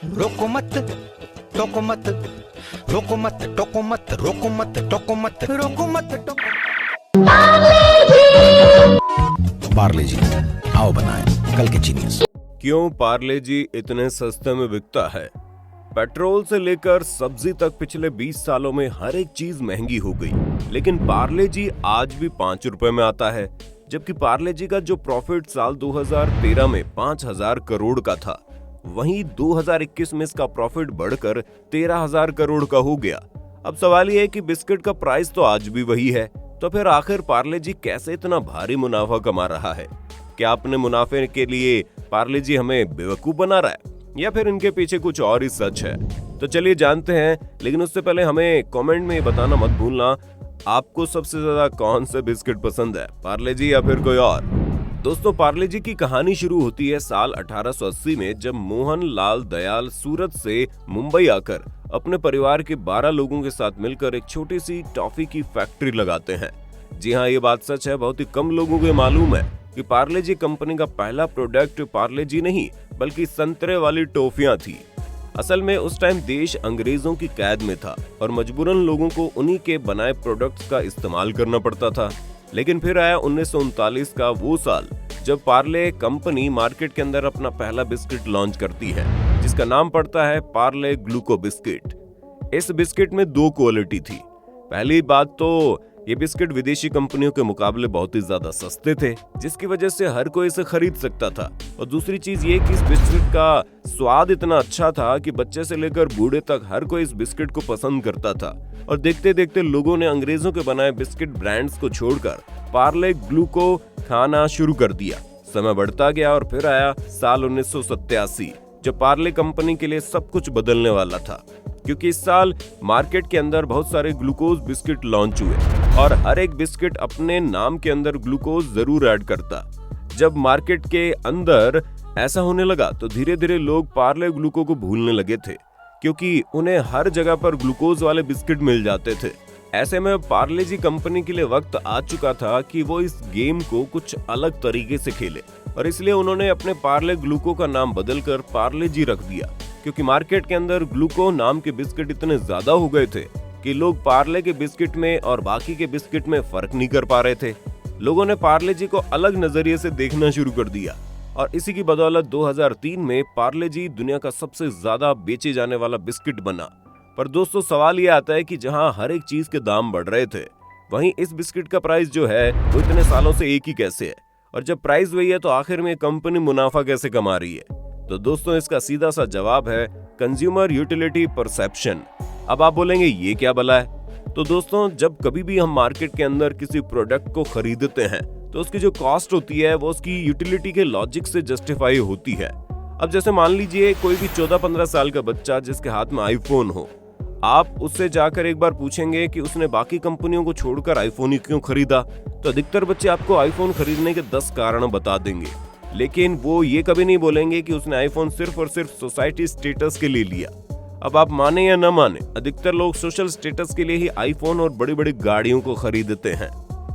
रोको मत, टोको मत, रोको मत, टोको मत, रोको मत, टोको मत, रोको मत, टोको। पार्ले जी, आओ बनाएं कल के जीनियस। क्यों पार्ले जी इतने सस्ते में बिकता है? पेट्रोल से लेकर सब्जी तक पिछले 20 सालों में हर एक चीज महंगी हो गई, लेकिन पार्ले जी आज भी 5 रुपए में आता है। जबकि पार्ले जी का जो प्रॉफिट साल 2013 में 5,000 करोड़ का था, वहीं 2021 में इसका प्रॉफिट बढ़कर 13,000 करोड़ का हो गया। अब सवाल यह है कि बिस्किट का प्राइस तो आज भी वही है, तो फिर आखिर पार्ले जी कैसे इतना भारी मुनाफा कमा रहा है? क्या अपने मुनाफे के लिए पार्ले जी हमें बेवकूफ बना रहा है, या फिर इनके पीछे कुछ और ही सच है? तो चलिए जानते हैं, लेकिन उससे पहले हमें कमेंट में बताना मत भूलना आपको सबसे ज्यादा कौन से बिस्किट पसंद है, पार्ले जी या फिर कोई और। दोस्तों, पार्ले जी की कहानी शुरू होती है साल 1880 में, जब मोहन लाल दयाल सूरत से मुंबई आकर अपने परिवार के 12 लोगों के साथ मिलकर एक छोटी सी टॉफी की फैक्ट्री लगाते हैं। जी हाँ, ये बात सच है। बहुत ही कम लोगों को मालूम है कि पार्ले जी कंपनी का पहला प्रोडक्ट पार्ले जी नहीं बल्कि संतरे वाली टॉफियां थी। असल में उस टाइम देश अंग्रेजों की कैद में था और मजबूरन लोगों को उन्हीं के बनाए प्रोडक्ट्स का इस्तेमाल करना पड़ता था। लेकिन फिर आया 1939 का वो साल, जब पार्ले कंपनी मार्केट के अंदर अपना पहला बिस्किट लॉन्च करती है, जिसका नाम पड़ता है पार्ले ग्लूको बिस्किट। इस बिस्किट में 2 क्वालिटी थी। पहली बात तो ये बिस्किट विदेशी कंपनियों के मुकाबले बहुत ही ज्यादा सस्ते थे, जिसकी वजह से हर कोई इसे खरीद सकता था। और दूसरी चीज ये कि इस बिस्किट का स्वाद इतना अच्छा था कि बच्चे से लेकर बूढ़े तक हर कोई इस बिस्किट को पसंद करता था। और देखते देखते लोगों ने अंग्रेजों के बनाए बिस्किट ब्रांड्स को छोड़कर पार्ले ग्लूको खाना शुरू कर दिया। समय बढ़ता गया और फिर आया साल 1987, जब पार्ले कंपनी के लिए सब कुछ बदलने वाला था, क्योंकि इस साल मार्केट के अंदर बहुत सारे ग्लूकोज बिस्किट लॉन्च हुए और हर एक बिस्किट अपने नाम के अंदर ग्लूकोज जरूर ऐड करता। जब मार्केट के अंदर ऐसा होने लगा तो धीरे धीरे लोग पार्ले ग्लूको को भूलने लगे थे, क्योंकि उन्हें हर जगह पर ग्लूकोज वाले बिस्किट मिल जाते थे। ऐसे में पार्ले जी कंपनी के लिए वक्त आ चुका था कि वो इस गेम को कुछ अलग तरीके से खेले, और इसलिए उन्होंने अपने पार्ले ग्लूको का नाम बदलकर पार्ले जी रख दिया। क्योंकि मार्केट के अंदर ग्लूको नाम के बिस्किट इतने ज्यादा हो गए थे कि लोग पार्ले के बिस्किट में और बाकी के बिस्किट में फर्क नहीं कर पा रहे थे। लोगों ने पार्ले जी को अलग नजरिए से देखना शुरू कर दिया, और इसी की बदौलत 2003 में पार्ले जी दुनिया का सबसे ज्यादा बेचे जाने वाला बिस्किट बना। पर दोस्तों, सवाल ये आता है कि जहां हर एक चीज के दाम बढ़ रहे थे, वहीं इस बिस्किट का प्राइस जो है वो इतने सालों से एक ही कैसे है? और जब प्राइस वही है तो आखिर में कंपनी मुनाफा कैसे कमा रही है? तो दोस्तों, इसका सीधा सा जवाब है कंज्यूमर यूटिलिटी परसेप्शन। अब आप बोलेंगे ये क्या भला है? तो दोस्तों, जब कभी भी हम मार्केट के अंदर किसी प्रोडक्ट को खरीदते हैं तो उसकी जो कॉस्ट होती है वो उसकी यूटिलिटी के लॉजिक से जस्टिफाई होती है। अब जैसे मान लीजिए कोई भी 14-15 साल का बच्चा जिसके हाथ में आईफोन हो, आप उससे जाकर एक बार पूछेंगे कि उसने बाकी कंपनियों को छोड़कर आईफोन ही क्यों खरीदा, तो अधिकतर बच्चे आपको आईफोन खरीदने के 10 कारण बता देंगे। लेकिन वो ये कभी नहीं बोलेंगे कि उसने आईफोन सिर्फ और सिर्फ सोसाइटी स्टेटस के लिए लिया। अब आप माने या न माने, अधिकतर लोग सोशल स्टेटस के लिए ही आईफोन और बड़ी बड़ी गाड़ियों को खरीदते हैं।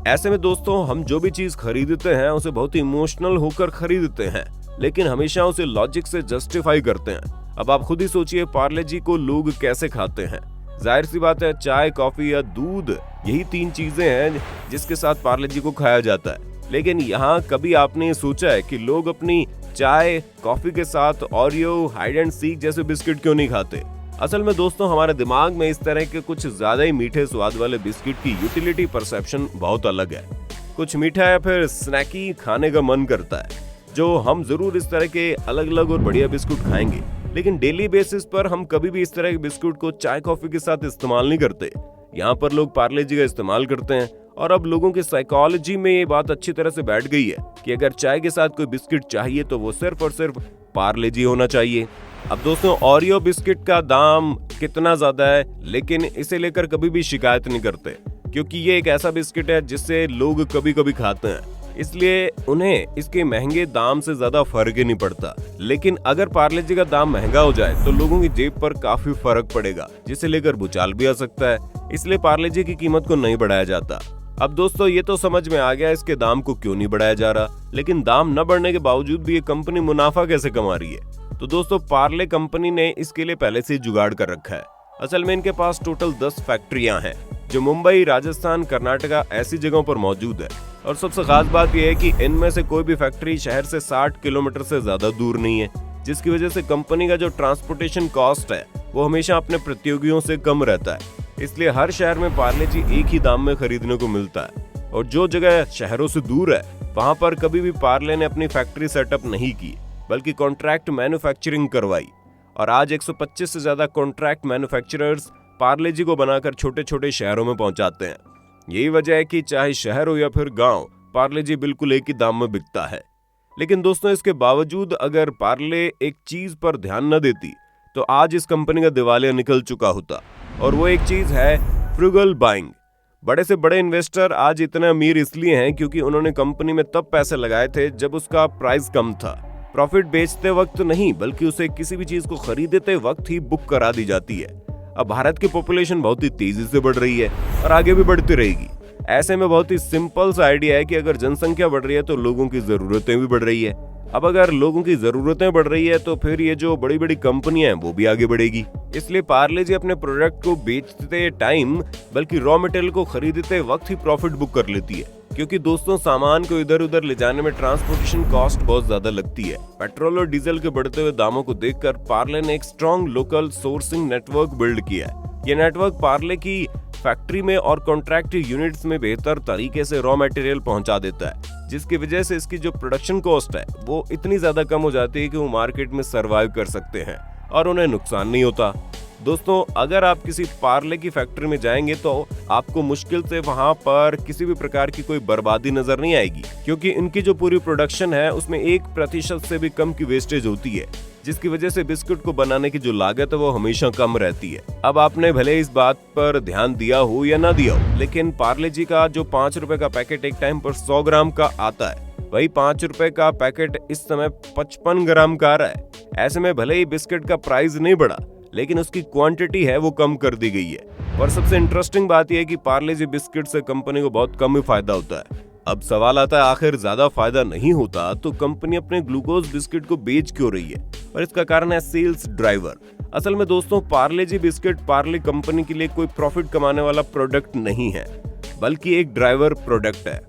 ऐसे में दोस्तों, हम जो भी चीज खरीदते हैं उसे बहुत ही इमोशनल होकर खरीदते हैं, लेकिन हमेशा उसे लॉजिक से जस्टिफाई करते हैं। अब आप खुद ही सोचिए, पार्ले जी को लोग कैसे खाते हैं? जाहिर सी बात है, चाय, कॉफी या दूध, यही 3 चीजें हैं जिसके साथ पार्ले जी को खाया जाता है। लेकिन यहाँ कभी आपने सोचा है कि लोग अपनी चाय कॉफी के साथ ओरियो, हाइड एंड सीक जैसे बिस्किट क्यों नहीं खाते? असल में दोस्तों, हमारे दिमाग में इस तरह के कुछ ज्यादा ही मीठे स्वाद वाले बिस्किट की यूटिलिटी परसेप्शन बहुत अलग है। कुछ मीठा या फिर स्नैकी खाने का मन करता है, जो हम जरूर इस तरह के अलग अलग और बढ़िया बिस्कुट खाएंगे, लेकिन डेली बेसिस पर हम कभी भी इस तरह के बिस्कुट को चाय कॉफी के साथ इस्तेमाल नहीं करते। यहाँ पर लोग पार्ले जी का इस्तेमाल करते हैं, और अब लोगों की साइकोलॉजी में ये बात अच्छी तरह से बैठ गई है कि अगर चाय के साथ कोई बिस्किट चाहिए तो वो सिर्फ और सिर्फ पार्ले जी होना चाहिए। अब दोस्तों, ओरियो बिस्किट का दाम कितना ज्यादा है, लेकिन इसे लेकर कभी भी शिकायत नहीं करते, क्योंकि ये एक ऐसा बिस्किट है जिससे लोग कभी कभी खाते हैं, इसलिए उन्हें इसके महंगे दाम से ज्यादा फर्क ही नहीं पड़ता। लेकिन अगर पार्ले जी का दाम महंगा हो जाए तो लोगों की जेब पर काफी फर्क पड़ेगा, जिसे लेकर भूचाल भी आ सकता है। इसलिए पार्ले जी की कीमत को नहीं बढ़ाया जाता। अब दोस्तों, ये तो समझ में आ गया इसके दाम को क्यों नहीं बढ़ाया जा रहा, लेकिन दाम न बढ़ने के बावजूद भी ये कंपनी मुनाफा कैसे कमा रही है? तो दोस्तों पार्ले कंपनी ने इसके लिए पहले से जुगाड़ कर रखा है। असल में इनके पास टोटल 10 फैक्ट्रियां हैं जो मुंबई, राजस्थान, कर्नाटका ऐसी जगहों पर मौजूद है। और सबसे खास बात यह है कि इनमें से कोई भी फैक्ट्री शहर से 60 किलोमीटर से ज्यादा दूर नहीं है, जिसकी वजह से कंपनी का जो ट्रांसपोर्टेशन कॉस्ट है वो हमेशा अपने प्रतियोगियों से कम रहता है। इसलिए हर शहर में पार्ले जी एक ही दाम में खरीदने को मिलता है। और जो जगह शहरों से दूर है वहां पर कभी भी पार्ले ने अपनी फैक्ट्री सेटअप नहीं की, बल्कि कॉन्ट्रैक्ट मैन्युफैक्चरिंग करवाई। और आज 125 से ज्यादा कॉन्ट्रैक्ट मैन्युफैक्चरर्स पार्ले जी को बनाकर छोटे छोटे शहरों में पहुंचाते हैं। यही वजह है कि चाहे शहर हो या फिर गांव, पार्ले जी बिल्कुल एक ही दाम में बिकता है। लेकिन दोस्तों इसके बावजूद अगर पार्ले एक चीज पर ध्यान न देती तो आज इस कंपनी का दिवालिया निकल चुका होता, और वो एक चीज है फ्रुगल बाइंग। बड़े से बड़े इन्वेस्टर आज इतने अमीर इसलिए हैं क्योंकि उन्होंने कंपनी में तब पैसे लगाए थे जब उसका प्राइस कम था। प्रॉफिट बेचते वक्त नहीं, बल्कि उसे किसी भी चीज को खरीदते वक्त ही बुक करा दी जाती है। अब भारत की पॉपुलेशन बहुत ही तेजी से बढ़ रही है और आगे भी बढ़ती रहेगी। ऐसे में बहुत ही सिंपल सा आइडिया है कि अगर जनसंख्या बढ़ रही है तो लोगों की जरूरतें भी बढ़ रही है। अब अगर लोगों की जरूरतें बढ़ रही है तो फिर ये जो बड़ी बड़ी कंपनियां हैं वो भी आगे बढ़ेगी। इसलिए पार्ले जी अपने प्रोडक्ट को बेचते टाइम बल्कि रॉ मटेरियल को खरीदते वक्त ही प्रॉफिट बुक कर लेती है, क्योंकि दोस्तों सामान को इधर उधर ले जाने में ट्रांसपोर्टेशन कॉस्ट बहुत ज्यादा लगती है। पेट्रोल और डीजल के बढ़ते हुए दामों को देखकर पार्ले ने एक strong local sourcing network build किया है। ये नेटवर्क पार्ले की फैक्ट्री में और कॉन्ट्रैक्ट यूनिट्स में बेहतर तरीके से रॉ मटेरियल पहुंचा देता है, जिसकी वजह से इसकी जो प्रोडक्शन कॉस्ट है वो इतनी ज्यादा कम हो जाती है कि वो मार्केट में सरवाइव कर सकते हैं और उन्हें नुकसान नहीं होता। दोस्तों अगर आप किसी पार्ले की फैक्ट्री में जाएंगे तो आपको मुश्किल से वहां पर किसी भी प्रकार की कोई बर्बादी नजर नहीं आएगी, क्योंकि इनकी जो पूरी प्रोडक्शन है उसमें 1% से भी कम की वेस्टेज होती है, जिसकी वजह से बिस्कुट को बनाने की जो लागत है वो हमेशा कम रहती है। अब आपने भले इस बात पर ध्यान दिया हो या ना दिया हो, लेकिन पार्ले जी का जो 5 रुपए का पैकेट एक टाइम पर 100 ग्राम का आता है, वही 5 रुपए का पैकेट इस समय 55 ग्राम का आ रहा है। ऐसे में भले ही बिस्किट का प्राइस नहीं बढ़ा, लेकिन उसकी क्वांटिटी है वो कम कर दी गई है। और सबसे इंटरेस्टिंग बात यह है कि पार्ले जी बिस्किट से कंपनी को बहुत कम ही फायदा होता है। अब सवाल आता है आखिर ज्यादा फायदा नहीं होता तो कंपनी अपने ग्लूकोज बिस्किट को बेच क्यों रही है, और इसका कारण है सेल्स ड्राइवर। असल में दोस्तों पार्ले जी बिस्किट पार्ले कंपनी के लिए कोई प्रॉफिट कमाने वाला प्रोडक्ट नहीं है, बल्कि एक ड्राइवर प्रोडक्ट है।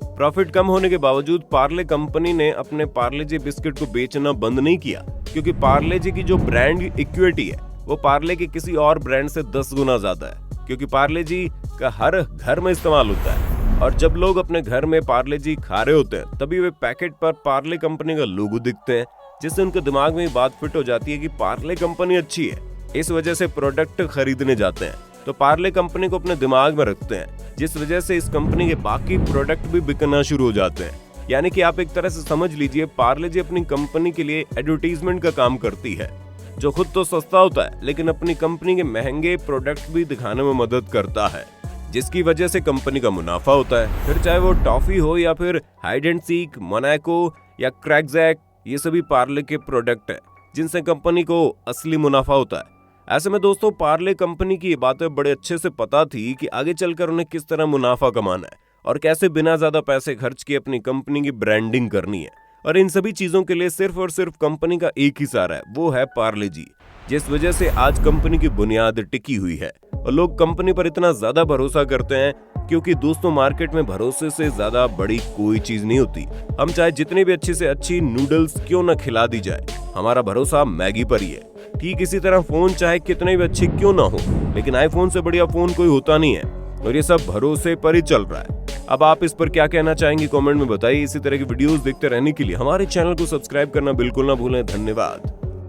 प्रॉफिट कम होने के बावजूद पार्ले कंपनी ने अपने पार्ले जी बिस्किट को बेचना बंद नहीं किया, क्योंकि पार्ले जी की जो ब्रांड इक्विटी है वो पार्ले के किसी और ब्रांड से 10 गुना ज्यादा है, क्योंकि पार्ले जी का हर घर में इस्तेमाल होता है। और जब लोग अपने घर में पार्ले जी खा रहे होते हैं तभी वे पैकेट पर पार्ले कंपनी का लोगो दिखते हैं, जिससे उनके दिमाग में बात फिट हो जाती है कि पार्ले कंपनी अच्छी है। इस वजह से प्रोडक्ट खरीदने जाते हैं तो पार्ले कंपनी को अपने दिमाग में रखते हैं, जिस वजह से इस कंपनी के बाकी प्रोडक्ट भी बिकना शुरू हो जाते हैं। यानी कि आप एक तरह से समझ लीजिए पार्ले जी अपनी कंपनी के लिए एडवर्टीजमेंट का काम करती है, जो खुद तो सस्ता होता है लेकिन अपनी कंपनी के महंगे प्रोडक्ट भी दिखाने में मदद करता है, जिसकी वजह से कंपनी का मुनाफा होता है। फिर चाहे वो टॉफी हो या फिर हाइड एंड सीक, मोनाको या क्रैकजैक, ये सभी पार्ले के प्रोडक्ट है जिनसे कंपनी को असली मुनाफा होता है। ऐसे में दोस्तों पार्ले कंपनी की ये बातें बड़े अच्छे से पता थी कि आगे चलकर उन्हें किस तरह मुनाफा कमाना है और कैसे बिना ज्यादा पैसे खर्च किए अपनी कंपनी की ब्रांडिंग करनी है। और इन सभी चीजों के लिए सिर्फ और सिर्फ कंपनी का एक ही सहारा है, वो है पार्ले जी, जिस वजह से आज कंपनी की बुनियाद टिकी हुई है और लोग कंपनी पर इतना ज्यादा भरोसा करते हैं, क्योंकि दोस्तों मार्केट में भरोसे से ज्यादा बड़ी कोई चीज नहीं होती। हम चाहे जितनी भी अच्छी से अच्छी नूडल्स क्यों न खिला दी जाए, हमारा भरोसा मैगी पर ही है। ठीक इसी तरह फोन चाहे कितने भी अच्छे क्यों ना हो, लेकिन आईफोन से बढ़िया फोन कोई होता नहीं है, और ये सब भरोसे पर ही चल रहा है। अब आप इस पर क्या कहना चाहेंगे कमेंट में बताइए। इसी तरह की वीडियोस देखते रहने के लिए हमारे चैनल को सब्सक्राइब करना बिल्कुल ना भूलें। धन्यवाद।